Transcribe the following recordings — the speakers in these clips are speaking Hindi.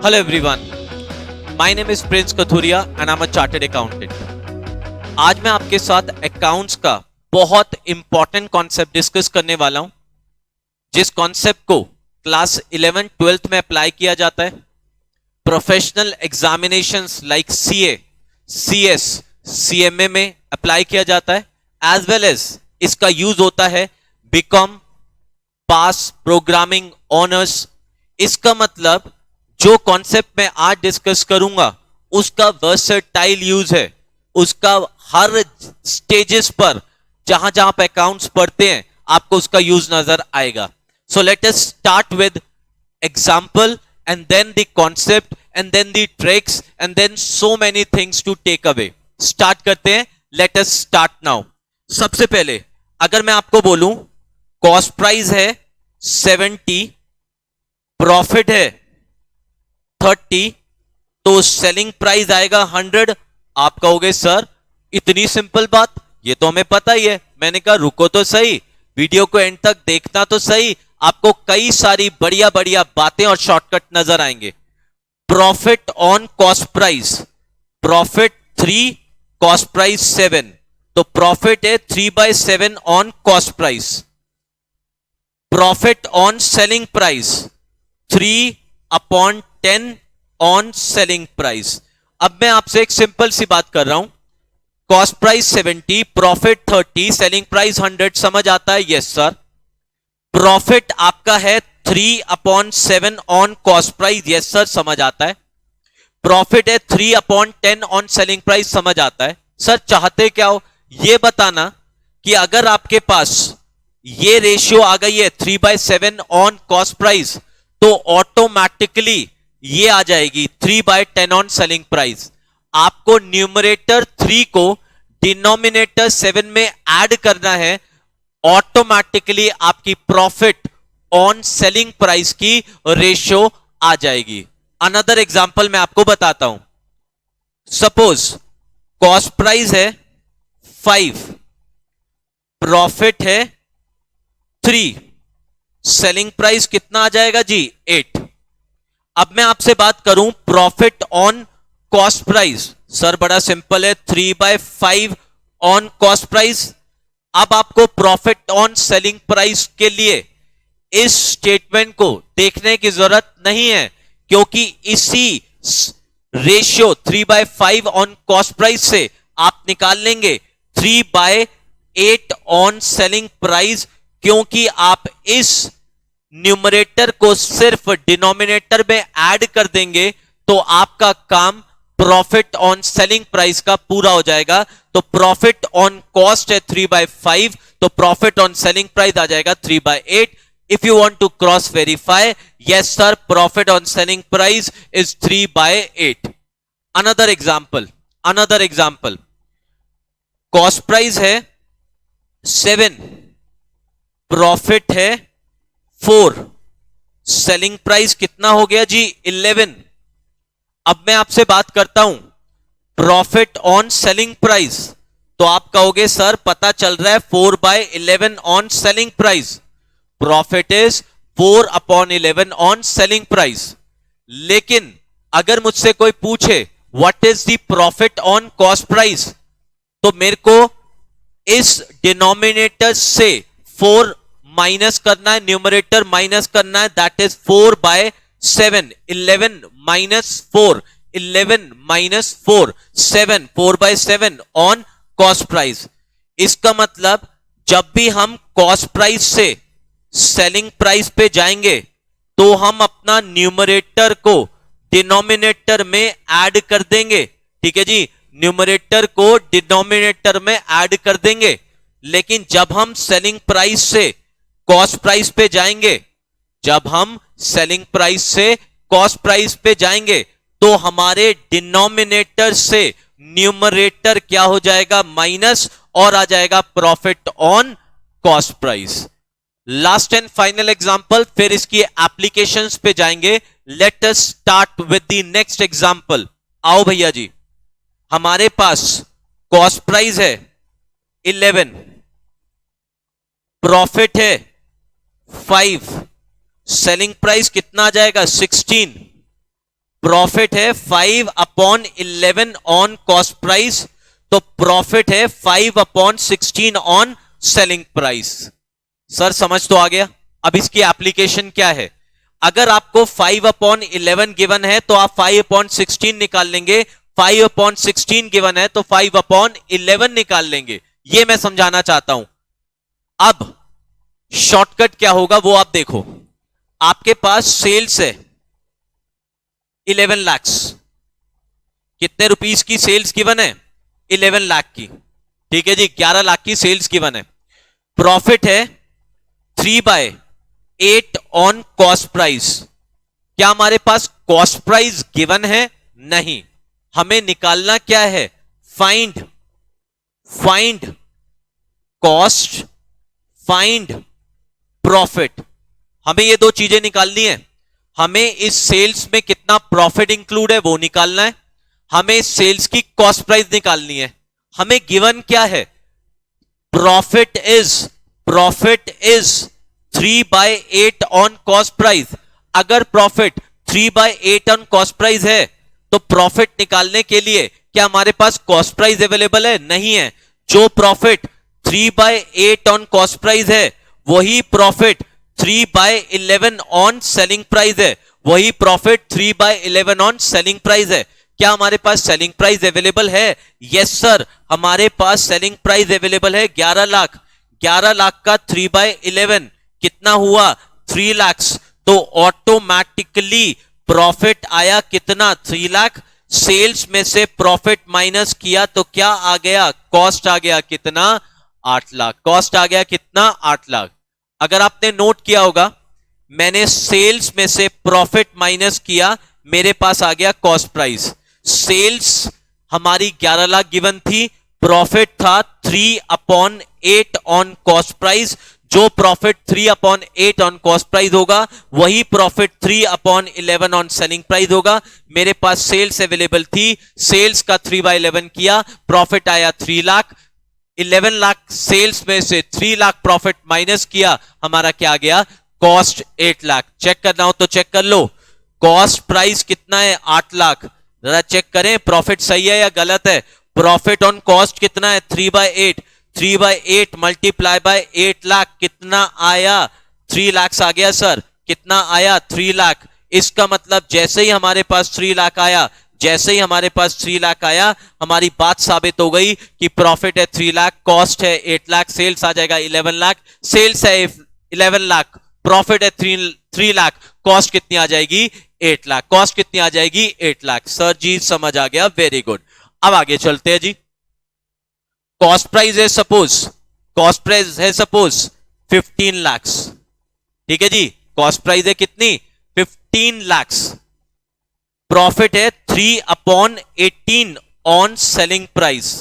Hello everyone, my name is Prince Kathuria and I'm a chartered accountant. आज मैं आपके साथ अकाउंट्स का बहुत इंपॉर्टेंट कॉन्सेप्ट डिस्कस करने वाला हूं, जिस कॉन्सेप्ट को क्लास 11 12th में अप्लाई किया जाता है। Professional examinations like CA, CS, CMA में अप्लाई किया जाता है, एज वेल एज इसका यूज होता है बीकॉम पास, प्रोग्रामिंग, ऑनर्स। इसका मतलब जो कॉन्सेप्ट मैं आज डिस्कस करूंगा उसका वर्सेटाइल यूज है, उसका हर स्टेजेस पर जहां जहां पे अकाउंट्स पढ़ते हैं आपको उसका यूज नजर आएगा। So let us start with example and then the concept and then the tricks and then so many things to take away. Start करते हैं, लेट अस स्टार्ट नाउ। सबसे पहले अगर मैं आपको बोलूं कॉस्ट प्राइस है 70, प्रॉफिट है 30, तो सेलिंग प्राइस आएगा 100। आप कहोगे सर इतनी सिंपल बात, ये तो हमें पता ही है। मैंने कहा रुको तो सही, वीडियो को एंड तक देखना तो सही, आपको कई सारी बढ़िया बढ़िया बातें और शॉर्टकट नजर आएंगे। Profit on cost price, profit 3, cost price 7, तो प्रॉफिट है 3/7 on cost price. Profit on selling price 3/10 on selling price. अब मैं आपसे एक सिंपल सी बात कर रहा हूं, cost price 70, profit 30, selling price 100, समझ आता है? Yes sir. प्रॉफिट आपका है 3/7 on cost price, yes sir, समझ आता है। प्रॉफिट है 3/10 ऑन सेलिंग प्राइस, समझ आता है। सर चाहते क्या हो? यह बताना कि अगर आपके पास ये रेशियो आ गई है 3/7 ऑन कॉस्ट प्राइस, तो ऑटोमेटिकली ये आ जाएगी 3/10 ऑन सेलिंग प्राइस। आपको न्यूमरेटर 3 को डिनोमिनेटर 7 में ऐड करना है, ऑटोमेटिकली आपकी प्रॉफिट ऑन सेलिंग प्राइस की रेशियो आ जाएगी। अनदर एग्जांपल मैं आपको बताता हूं। सपोज कॉस्ट प्राइस है 5, प्रॉफिट है 3, सेलिंग प्राइस कितना आ जाएगा जी? 8। अब मैं आपसे बात करूं profit on cost price, sir बड़ा सिंपल है 3/5 ऑन कॉस्ट प्राइस। अब आपको प्रॉफिट ऑन सेलिंग प्राइस के लिए इस स्टेटमेंट को देखने की जरूरत नहीं है, क्योंकि इसी रेशियो 3/5 ऑन कॉस्ट प्राइस से आप निकाल लेंगे 3/8 ऑन सेलिंग प्राइस, क्योंकि आप इस न्यूमरेटर को सिर्फ डिनोमिनेटर में ऐड कर देंगे तो आपका काम प्रॉफिट ऑन सेलिंग प्राइस का पूरा हो जाएगा। तो प्रॉफिट ऑन कॉस्ट है 3/5, तो प्रॉफिट ऑन सेलिंग प्राइस आ जाएगा 3/8। If you want to cross verify, yes sir, profit on selling price is 3/8। Another example, cost price है 7, प्रॉफिट है 4, सेलिंग प्राइस कितना हो गया जी? 11। अब मैं आपसे बात करता हूं प्रॉफिट ऑन सेलिंग प्राइस, तो आप कहोगे सर पता चल रहा है 4/11 on selling price, profit is 4/11 on selling price. लेकिन अगर मुझसे कोई पूछे what is the profit on cost price, तो मेरे को इस डिनोमिनेटर से 4 माइनस करना है, न्यूमरेटर माइनस करना है, that is 4/7, 11 minus 4, 11 minus 4, 7, 4/7 on cost price. इसका मतलब जब भी हम कॉस्ट प्राइस से सेलिंग प्राइस पे जाएंगे तो हम अपना न्यूमरेटर को डिनोमिनेटर में ऐड कर देंगे, ठीक है जी, न्यूमरेटर को डिनोमिनेटर में ऐड कर देंगे। लेकिन जब हम सेलिंग प्राइस से कॉस्ट प्राइस पे जाएंगे, जब हम सेलिंग प्राइस से कॉस्ट प्राइस पे जाएंगे, तो हमारे डिनोमिनेटर से न्यूमरेटर क्या हो जाएगा? माइनस, और आ जाएगा profit on cost price. Last and final example, फिर इसकी एप्लीकेशंस पे जाएंगे। Late us start with the next example. आओ भैया जी, हमारे पास कॉस्ट प्राइस है 11, प्रॉफिट है 5, सेलिंग प्राइस कितना आ जाएगा? 16। प्रॉफिट है 5/11 ऑन कॉस्ट प्राइस, तो प्रॉफिट है 5/16 ऑन सेलिंग प्राइस। सर समझ तो आ गया। अब इसकी एप्लीकेशन क्या है? अगर आपको 5/11 गिवन है तो आप 5/16 निकाल लेंगे, 5/16 गिवन है तो 5/11 निकाल लेंगे। ये मैं समझाना चाहता हूं। अब शॉर्टकट क्या होगा वो आप देखो। आपके पास सेल्स है 11 लाख, कितने रुपीस की सेल्स गिवन है? 11 लाख की। ठीक है जी, 11 लाख की सेल्स गिवन है। प्रॉफिट है 3/8 ऑन कॉस्ट प्राइस। क्या हमारे पास कॉस्ट प्राइस गिवन है? नहीं। हमें निकालना क्या है? Find cost, find profit. हमें ये दो चीजें निकालनी है। हमें इस सेल्स में कितना प्रॉफिट इंक्लूड है वो निकालना है, हमें इस सेल्स की कॉस्ट प्राइस निकालनी है। हमें गिवन क्या है? Profit is 3/8 on cost price. अगर प्रॉफिट 3/8 ऑन कॉस्ट प्राइस है तो प्रॉफिट निकालने के लिए क्या हमारे पास कॉस्ट प्राइस अवेलेबल है? नहीं है। जो प्रॉफिट 3/8 ऑन कॉस्ट प्राइस है वही प्रॉफिट 3/11 ऑन सेलिंग प्राइस है, वही प्रॉफिट 3/11 ऑन सेलिंग प्राइस है। क्या हमारे पास सेलिंग प्राइस अवेलेबल है? यस सर, हमारे पास सेलिंग प्राइस अवेलेबल है 11 लाख। 11 लाख का 3/11 कितना हुआ? 3 लाख। तो ऑटोमेटिकली प्रॉफिट आया कितना? 3 लाख। सेल्स में से प्रॉफिट माइनस किया तो क्या आ गया? कॉस्ट आ गया कितना? 8 लाख। कॉस्ट आ गया कितना? 8 लाख। अगर आपने नोट किया होगा, मैंने सेल्स में से प्रॉफिट माइनस किया, मेरे पास आ गया कॉस्ट प्राइस। सेल्स हमारी 11 लाख गिवन थी, प्रॉफिट था 3/8 ऑन कॉस्ट प्राइस। जो प्रॉफिट 3/8 ऑन कॉस्ट प्राइस होगा वही प्रॉफिट 3/11 ऑन सेलिंग प्राइस होगा। मेरे पास सेल्स अवेलेबल थी, सेल्स का 3/11 किया, प्रॉफिट आया 3 लाख। 11 लाख सेल्स में से 3 लाख प्रॉफिट माइनस किया, हमारा क्या आ गया? कॉस्ट 8 लाख। चेक करना हो तो चेक कर लो। कॉस्ट प्राइस कितना है? 8 लाख। जरा चेक करें प्रॉफिट सही है या गलत है। प्रॉफिट ऑन कॉस्ट कितना है? 3/8। 3/8 मल्टीप्लाई बाय 8 लाख कितना आया? 3 लाख आ गया सर। कितना आया? 3 लाख। इसका मतलब जैसे ही हमारे पास 3 लाख आया, जैसे ही हमारे पास 3 लाख आया, हमारी बात साबित हो गई कि प्रॉफिट है 3 लाख, कॉस्ट है 8 लाख, सेल्स आ जाएगा 11 लाख। सेल्स है 11 लाख, प्रॉफिट है 3 लाख, कॉस्ट कितनी आ जाएगी? 8 लाख। कॉस्ट कितनी आ जाएगी? 8 लाख। सर जी समझ आ गया, वेरी गुड। अब आगे चलते हैं जी। कॉस्ट प्राइस है सपोज, कॉस्ट प्राइस है सपोज 15 लाख। ठीक है जी, कॉस्ट प्राइस है कितनी? 15 लाख। प्रॉफिट है 3/18 ऑन सेलिंग प्राइस।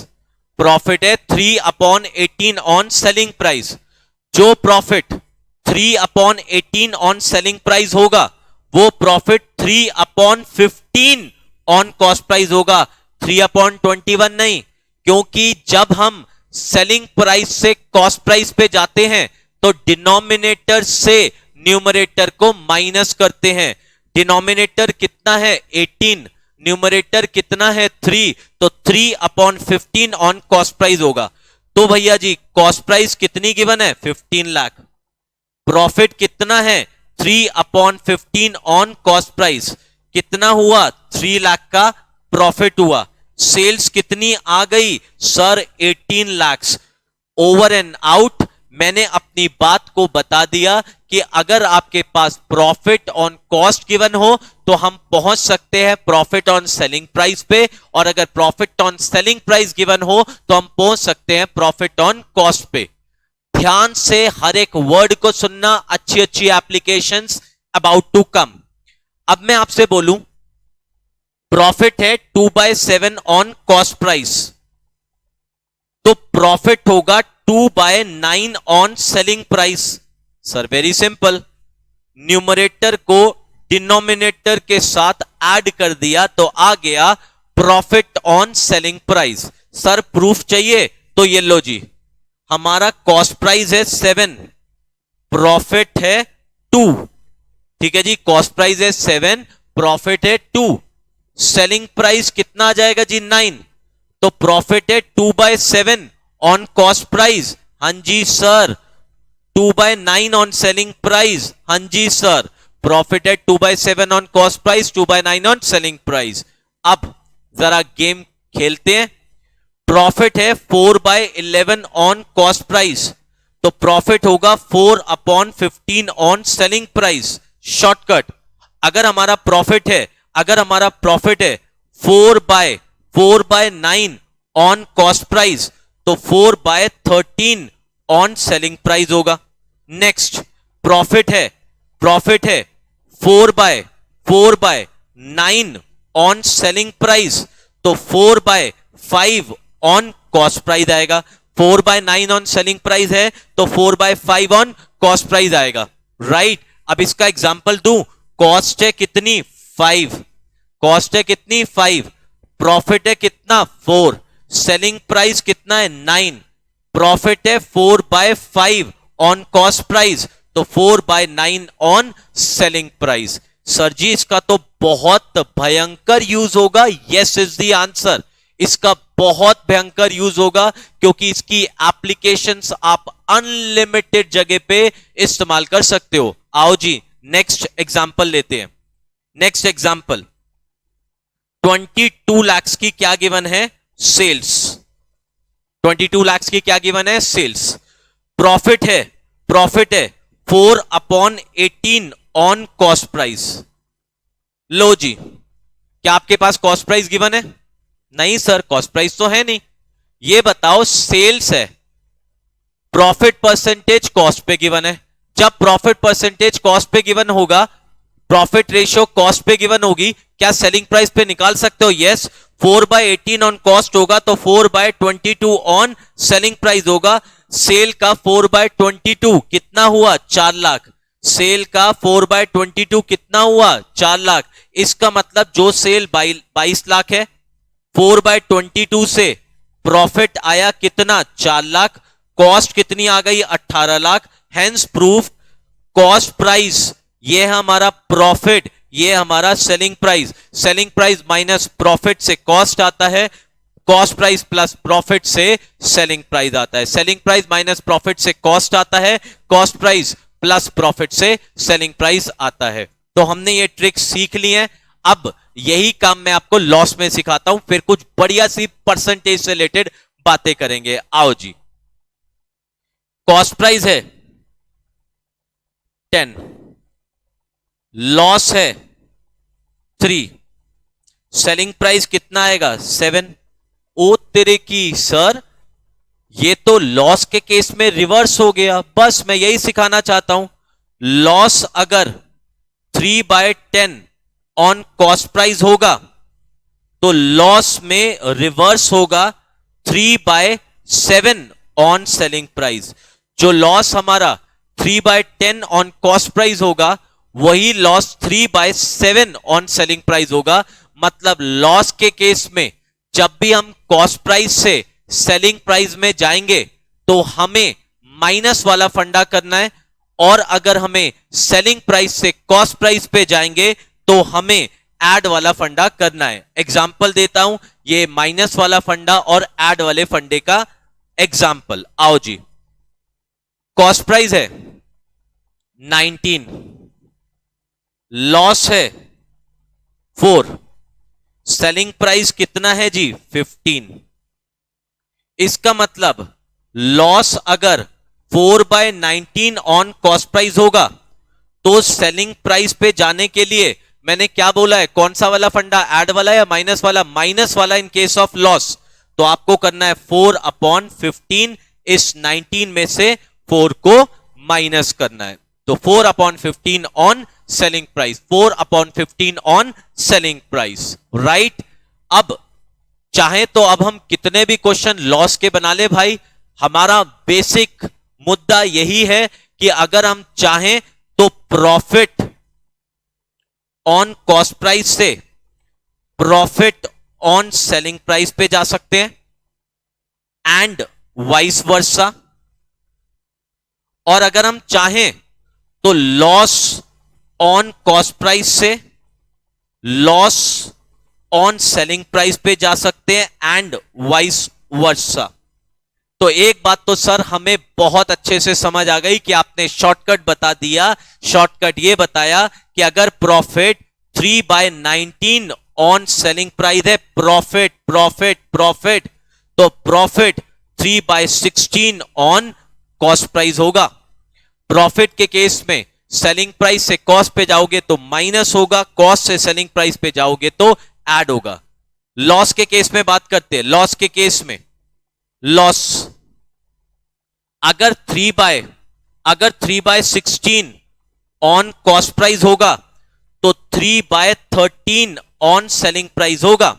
प्रॉफिट है 3/18 ऑन सेलिंग प्राइस। जो प्रॉफिट 3/18 ऑन सेलिंग प्राइस होगा वो प्रॉफिट 3/15 ऑन कॉस्ट प्राइस होगा, 3/21 नहीं। क्योंकि जब हम सेलिंग प्राइस से कॉस्ट प्राइस पे जाते हैं तो डिनोमिनेटर से न्यूमरेटर को माइनस करते हैं। डिनोमिनेटर कितना है? 18, न्यूमरेटर कितना है? 3, तो 3/15 ऑन कॉस्ट प्राइस होगा। तो भैया जी कॉस्ट प्राइस कितनी गिवन है? 15 लाख। प्रॉफिट कितना है? 3/15 ऑन कॉस्ट प्राइस। कितना हुआ? 3 लाख का प्रॉफिट हुआ। सेल्स कितनी आ गई sir? 18 lakh. Over and out मैंने अपनी बात को बता दिया कि अगर आपके पास प्रॉफिट ऑन कॉस्ट गिवन हो तो हम पहुंच सकते हैं प्रॉफिट ऑन सेलिंग प्राइस पे, और अगर profit on selling price given हो तो हम पहुंच सकते हैं प्रॉफिट ऑन कॉस्ट पे। ध्यान से हर एक वर्ड को सुनना, अच्छी अच्छी एप्लीकेशंस अबाउट टू कम। अब मैं आपसे बोलूं प्रॉफिट है 2/7 ऑन कॉस्ट प्राइस, तो प्रॉफिट होगा 2/9 on selling price. Sir very simple, numerator को डिनोमिनेटर के साथ ऐड कर दिया तो आ गया profit on selling price. Sir proof चाहिए तो ये लो जी, हमारा कॉस्ट प्राइस है 7, प्रॉफिट है 2। ठीक है जी, कॉस्ट प्राइस है 7, प्रॉफिट है 2। सेलिंग प्राइस कितना आ जाएगा जी 9, तो प्रॉफिट है 2/7 ऑन कॉस्ट प्राइस, हाँ जी सर। 2/9 ऑन सेलिंग प्राइस, हाँ जी सर। प्रॉफिट है 2/7 on cost price, 2/9 on selling price. अब जरा गेम खेलते हैं। प्रॉफिट है 4/11 ऑन कॉस्ट प्राइस, तो प्रॉफिट होगा 4/15 ऑन सेलिंग प्राइस। शॉर्टकट, अगर हमारा प्रॉफिट है 4/9 ऑन कॉस्ट प्राइस, तो 4/13 ऑन सेलिंग प्राइस होगा। नेक्स्ट, प्रॉफिट है 4/9 ऑन सेलिंग प्राइस, तो 4/5 ऑन कॉस्ट प्राइस आएगा। 4/9 ऑन सेलिंग प्राइस है तो 4/5 ऑन कॉस्ट प्राइस आएगा, राइट। अब इसका एग्जांपल दूं, कॉस्ट है कितनी 5, कॉस्ट है कितनी 5, प्रॉफिट है कितना 4, सेलिंग प्राइस कितना है 9, प्रॉफिट है 4/5 ऑन कॉस्ट प्राइस, तो 4/9 ऑन सेलिंग प्राइस। सर जी इसका तो बहुत भयंकर यूज होगा, यस इज द आंसर। इसका बहुत भयंकर यूज होगा क्योंकि इसकी एप्लीकेशंस आप अनलिमिटेड जगह पे इस्तेमाल कर सकते हो। आओ जी नेक्स्ट एग्जांपल लेते हैं। नेक्स्ट एग्जांपल, 22 lakhs की क्या गिवन है सेल्स, 22 lakhs की क्या गिवन है सेल्स। प्रॉफिट है 4/18 ऑन कॉस्ट प्राइस। लो जी, क्या आपके पास कॉस्ट प्राइस गिवन है? नहीं सर, कॉस्ट प्राइस तो है नहीं। ये बताओ सेल्स है, प्रॉफिट परसेंटेज कॉस्ट पे गिवन है। जब प्रॉफिट परसेंटेज कॉस्ट पे गिवन होगा, प्रॉफिट रेशियो कॉस्ट पे गिवन होगी, क्या सेलिंग प्राइस पे निकाल सकते हो? यस। 4/18 ऑन कॉस्ट होगा तो 4/22 ऑन सेलिंग प्राइस होगा। सेल का 4/22 कितना हुआ 4 लाख, सेल का 4/22 कितना हुआ 4 लाख। इसका मतलब जो सेल 22 लाख है, 4/22 से प्रॉफिट आया कितना 4 लाख, कॉस्ट कितनी आ गई 18 lakh. Hence proof cost price ये है हमारा प्रॉफिट, ये हमारा selling price. Selling price minus profit से कॉस्ट आता है, कॉस्ट प्राइस प्लस प्रॉफिट से सेलिंग प्राइस आता है। सेलिंग प्राइस माइनस प्रॉफिट से कॉस्ट आता है, कॉस्ट प्राइस प्लस प्रॉफिट से सेलिंग प्राइस आता है। तो हमने ये ट्रिक सीख ली है। अब यही काम मैं आपको लॉस में सिखाता हूं, फिर कुछ बढ़िया सी परसेंटेज से रिलेटेड बातें करेंगे। आओ जी, कॉस्ट प्राइस है 10, लॉस है 3, सेलिंग प्राइस कितना आएगा 7। ओ तेरे की सर, ये तो लॉस के केस में रिवर्स हो गया। बस मैं यही सिखाना चाहता हूं, लॉस अगर 3/10 ऑन कॉस्ट प्राइस होगा तो लॉस में रिवर्स होगा 3/7 ऑन सेलिंग प्राइस। जो लॉस हमारा 3/10 ऑन कॉस्ट प्राइस होगा वही लॉस 3/7 ऑन सेलिंग प्राइस होगा। मतलब लॉस के केस में जब भी हम कॉस्ट प्राइस से सेलिंग प्राइस में जाएंगे तो हमें माइनस वाला फंडा करना है, और अगर हमें सेलिंग प्राइस से कॉस्ट प्राइस पे जाएंगे तो हमें ऐड वाला फंडा करना है। एग्जाम्पल देता हूं, ये माइनस वाला फंडा और ऐड वाले फंडे का एग्जाम्पल। आओ जी, कॉस्ट प्राइस है 19, लॉस है 4, सेलिंग प्राइस कितना है जी 15। इसका मतलब लॉस अगर 4/19 ऑन कॉस्ट प्राइस होगा तो सेलिंग प्राइस पे जाने के लिए मैंने क्या बोला है, कौन सा वाला फंडा, ऐड वाला या माइनस वाला? माइनस वाला इन केस ऑफ लॉस। तो आपको करना है 4/15, इस 19 में से 4 को माइनस करना है। तो 4/15 on selling price, 4/15 on selling price, right. अब चाहे तो अब हम कितने भी क्वेश्चन लॉस के बना ले भाई, हमारा बेसिक मुद्दा यही है कि अगर हम चाहें तो प्रॉफिट ऑन कॉस्ट प्राइस से प्रॉफिट ऑन सेलिंग प्राइस पे जा सकते हैं एंड वाइस वर्सा। और अगर हम चाहें तो लॉस ऑन कॉस्ट प्राइस से लॉस ऑन सेलिंग प्राइस पे जा सकते हैं एंड वाइस वर्सा। तो एक बात तो सर हमें बहुत अच्छे से समझ आ गई कि आपने शॉर्टकट बता दिया। शॉर्टकट ये बताया कि अगर प्रॉफिट 3/19 ऑन सेलिंग प्राइस है, प्रॉफिट प्रॉफिट प्रॉफिट, तो प्रॉफिट 3/16 ऑन कॉस्ट प्राइस होगा। प्रॉफिट के केस में सेलिंग प्राइस से कॉस्ट पे जाओगे तो माइनस होगा, कॉस्ट से सेलिंग प्राइस पे जाओगे तो ऐड होगा। लॉस के केस में बात करते हैं। लॉस के केस में लॉस अगर 3/16 ऑन कॉस्ट प्राइस होगा तो 3/13 ऑन सेलिंग प्राइस होगा।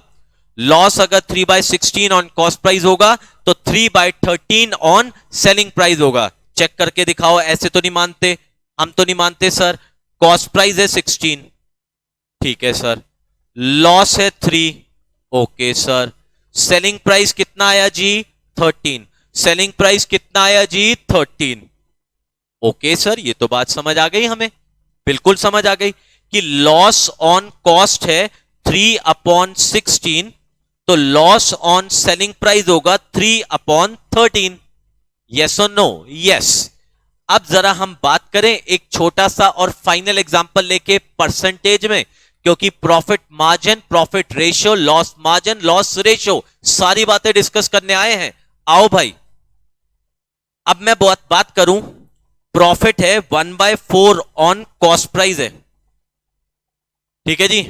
लॉस अगर 3/16 ऑन कॉस्ट प्राइस होगा तो 3/13 ऑन सेलिंग प्राइस होगा। चेक करके दिखाओ। ऐसे तो नहीं मानते, हम तो नहीं मानते सर। कॉस्ट प्राइस है 16, ठीक है सर। लॉस है 3, ओके सर। सेलिंग प्राइस कितना आया जी? 13। सेलिंग प्राइस कितना आया जी? 13। ओके सर, ये तो बात समझ आ गई हमें, बिल्कुल समझ आ गई कि लॉस ऑन कॉस्ट है 3/16, तो लॉस ऑन सेलिंग प्राइस होगा 3/13। यस और नो? यस। अब जरा हम बात करें एक छोटा सा और फाइनल एग्जांपल लेके परसेंटेज में, क्योंकि profit margin, profit ratio, loss margin, loss ratio, सारी बातें डिस्कस करने आए हैं। आओ भाई, अब मैं बात करूं, प्रॉफिट है 1/4 ऑन कॉस्ट प्राइस है, ठीक है जी।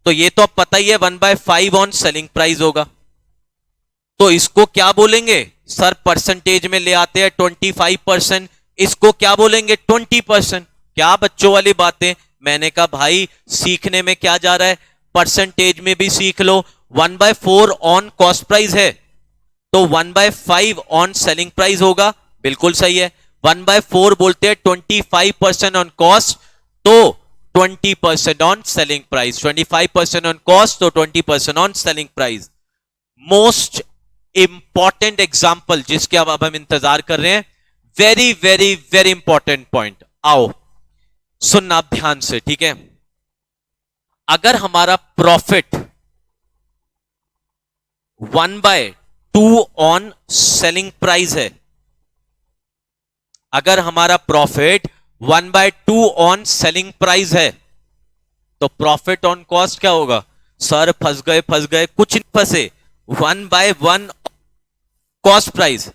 तो ये तो अब पता ही है 1/5 ऑन सेलिंग प्राइस होगा। तो इसको क्या बोलेंगे सर? परसेंटेज में ले आते हैं 25%, इसको क्या बोलेंगे? 20%। क्या बच्चों वाली बातें। मैंने कहा भाई सीखने में क्या जा रहा है, परसेंटेज में भी सीख लो। 1/4 ऑन कॉस्ट प्राइस है तो 1/5 ऑन सेलिंग प्राइस होगा, बिल्कुल सही है। 1/4 बोलते हैं 25% ऑन कॉस्ट, तो 20% on selling price. 25% on cost तो 20% on selling price. Most important example जिसके अब हम इंतजार कर रहे हैं, very very very important point. आओ सुनना ध्यान से, ठीक है। अगर हमारा प्रॉफिट 1/2 ऑन सेलिंग प्राइस है, अगर हमारा प्रॉफिट 1/2 ऑन सेलिंग प्राइस है, तो प्रॉफिट ऑन कॉस्ट क्या होगा? सर फंस गए, कुछ नहीं फंसे। 1/1 कॉस्ट प्राइस।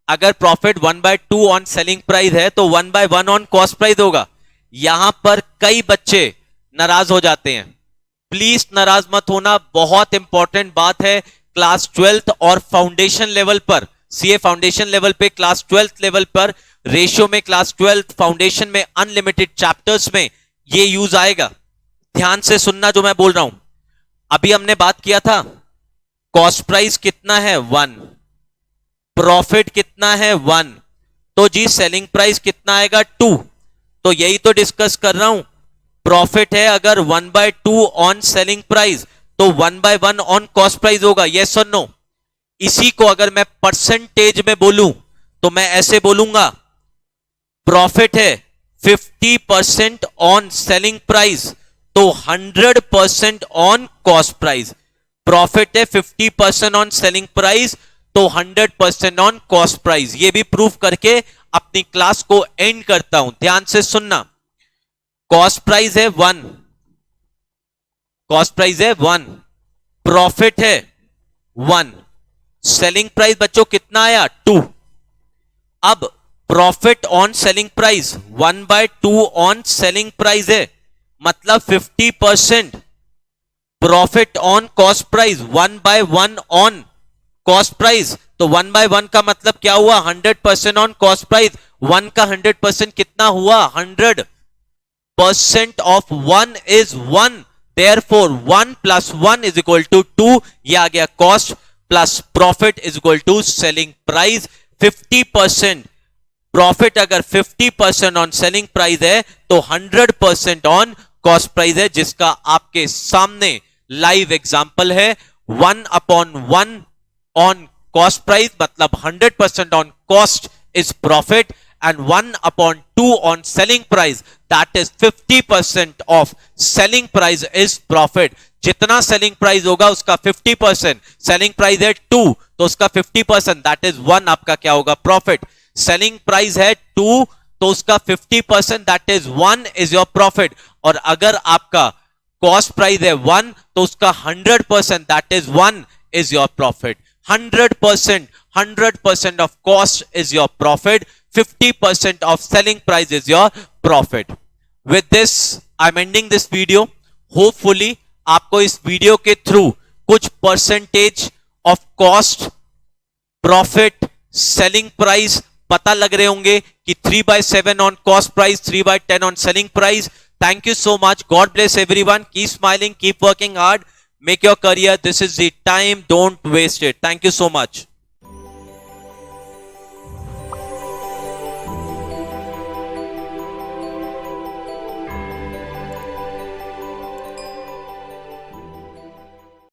अगर प्रॉफिट 1/2 ऑन सेलिंग प्राइस है तो 1/1 ऑन कॉस्ट प्राइस होगा। यहां पर कई बच्चे नाराज हो जाते हैं, प्लीज नाराज मत होना, बहुत इंपॉर्टेंट बात है। क्लास 12th और फाउंडेशन लेवल पर, सीए फाउंडेशन लेवल पे, क्लास 12th लेवल पर, रेशियो में क्लास 12th, फाउंडेशन में, अनलिमिटेड चैप्टर्स में ये यूज आएगा। ध्यान से सुनना जो मैं बोल रहा हूं। अभी हमने बात किया था कॉस्ट प्राइस कितना है? 1, प्रॉफिट कितना है? 1, तो जी सेलिंग प्राइस कितना आएगा? 2। तो यही तो डिस्कस कर रहा हूं। प्रॉफिट है अगर 1/2 ऑन सेलिंग प्राइस तो 1/1 ऑन कॉस्ट प्राइस होगा। यस और नो? इसी को अगर मैं परसेंटेज में बोलूं तो मैं ऐसे बोलूंगा, प्रॉफिट है 50% ऑन सेलिंग प्राइस तो 100% ऑन कॉस्ट प्राइस। प्रॉफिट है 50% ऑन सेलिंग प्राइस तो 100% ऑन कॉस्ट प्राइस। ये भी प्रूफ करके अपनी क्लास को एंड करता हूं। ध्यान से सुनना। कॉस्ट प्राइस है 1, कॉस्ट प्राइस है 1, प्रॉफिट है 1, सेलिंग प्राइस बच्चों कितना आया? 2। अब profit on selling price 1/2 on selling price है, मतलब 50%। Profit on cost price 1/1 on cost price, तो 1/1 का मतलब क्या हुआ? 100% ऑन कॉस्ट प्राइस। 1 का 100% कितना हुआ? 100% ऑफ 1 इज 1, देयरफॉर 1 + 1 = 2। ये आ गया cost plus profit = selling price. 50% profit अगर 50% ऑन सेलिंग प्राइस है तो 100% ऑन कॉस्ट प्राइस है, जिसका आपके सामने लाइव एग्जांपल है। 1/1 ऑन कॉस्ट प्राइस मतलब 100% on cost is profit and 1/2 on selling price, that is 50% of selling price is profit. जितना selling price होगा उसका 50%, selling price है 2 तो उसका 50%, that is 1 आपका क्या होगा profit. selling price है 2 तो उसका 50%, that is 1 is your profit. और अगर आपका cost price है 1 तो उसका 100%, that is 1 is your profit. 100% of cost is your profit. 50% of selling price is your profit. With this, I'm ending this video. Hopefully, आपको इस वीडियो के थ्रू कुछ percentage of cost, profit, selling price पता लग रहे होंगे कि 3/7 on cost price, 3/10 on selling price. Thank you so much. God bless everyone. Keep smiling, keep working hard. Make your career. This is the time. Don't waste it. Thank you so much.